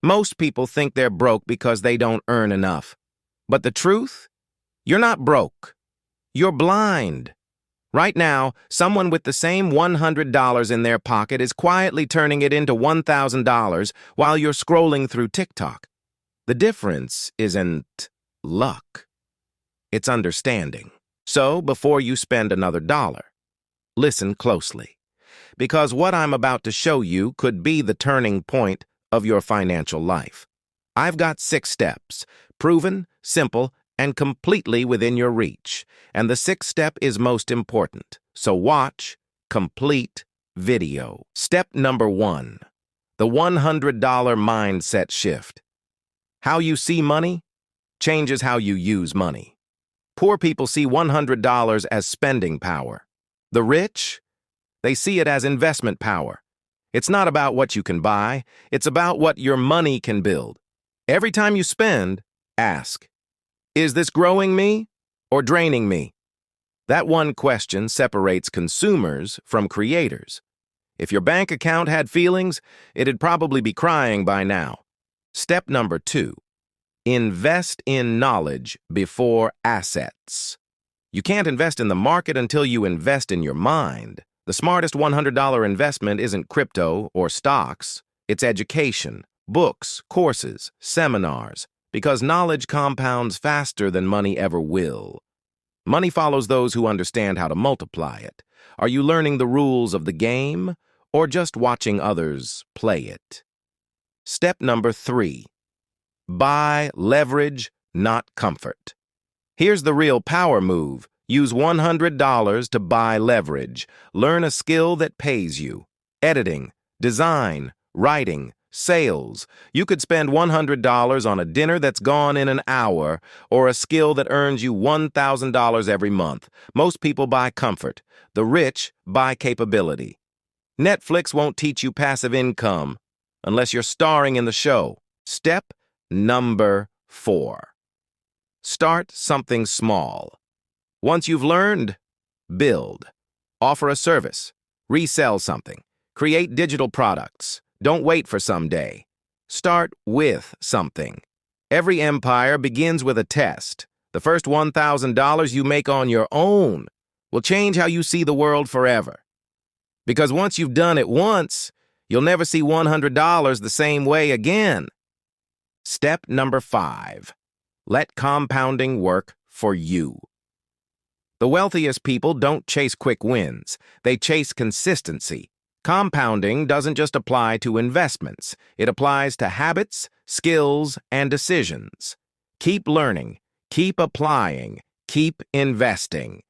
Most people think they're broke because they don't earn enough. But the truth? You're not broke. You're blind. Right now, someone with the same $100 in their pocket is quietly turning it into $1,000 while you're scrolling through TikTok. The difference isn't luck. It's understanding. So, before you spend another dollar, listen closely. Because what I'm about to show you could be the turning point of your financial life. I've got 6 steps, proven, simple, and completely within your reach. And the 6th step is most important. So watch complete video. Step number 1, the $100 mindset shift. How you see money changes how you use money. Poor people see $100 as spending power. The rich, they see it as investment power. It's not about what you can buy, it's about what your money can build. Every time you spend, ask, is this growing me or draining me? That one question separates consumers from creators. If your bank account had feelings, it'd probably be crying by now. Step number 2, invest in knowledge before assets. You can't invest in the market until you invest in your mind. The smartest $100 investment isn't crypto or stocks. It's education, books, courses, seminars, because knowledge compounds faster than money ever will. Money follows those who understand how to multiply it. Are you learning the rules of the game or just watching others play it? Step number 3, buy leverage, not comfort. Here's the real power move. Use $100 to buy leverage. Learn a skill that pays you. Editing, design, writing, sales. You could spend $100 on a dinner that's gone in an hour or a skill that earns you $1,000 every month. Most people buy comfort. The rich buy capability. Netflix won't teach you passive income unless you're starring in the show. Step number 4. Start something small. Once you've learned, build. Offer a service. Resell something. Create digital products. Don't wait for someday. Start with something. Every empire begins with a test. The first $1,000 you make on your own will change how you see the world forever. Because once you've done it once, you'll never see $100 the same way again. Step number 5. Let compounding work for you. The wealthiest people don't chase quick wins. They chase consistency. Compounding doesn't just apply to investments. It applies to habits, skills, and decisions. Keep learning, keep applying, keep investing.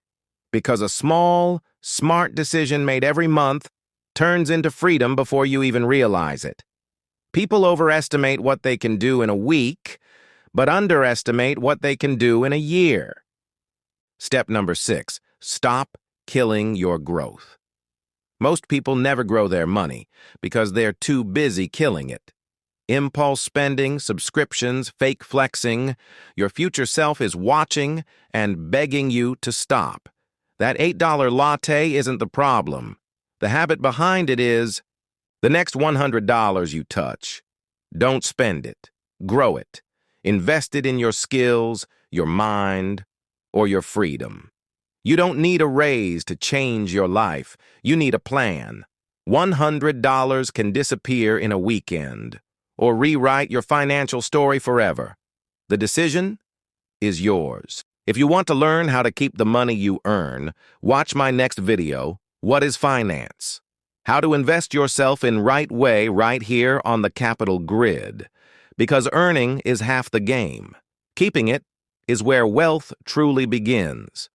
Because a small, smart decision made every month turns into freedom before you even realize it. People overestimate what they can do in a week, but underestimate what they can do in a year. Step number 6, stop killing your growth. Most people never grow their money because they're too busy killing it. Impulse spending, subscriptions, fake flexing. Your future self is watching and begging you to stop. That $8 latte isn't the problem. The habit behind it is the next $100 you touch. Don't spend it. Grow it. Invest it in your skills, your mind, or your freedom. You don't need a raise to change your life. You need a plan. $100 can disappear in a weekend or rewrite your financial story forever. The decision is yours. If you want to learn how to keep the money you earn, watch my next video, What is Finance? How to invest yourself in right way right here on the Capital Grid. Because earning is half the game. Keeping it is where wealth truly begins.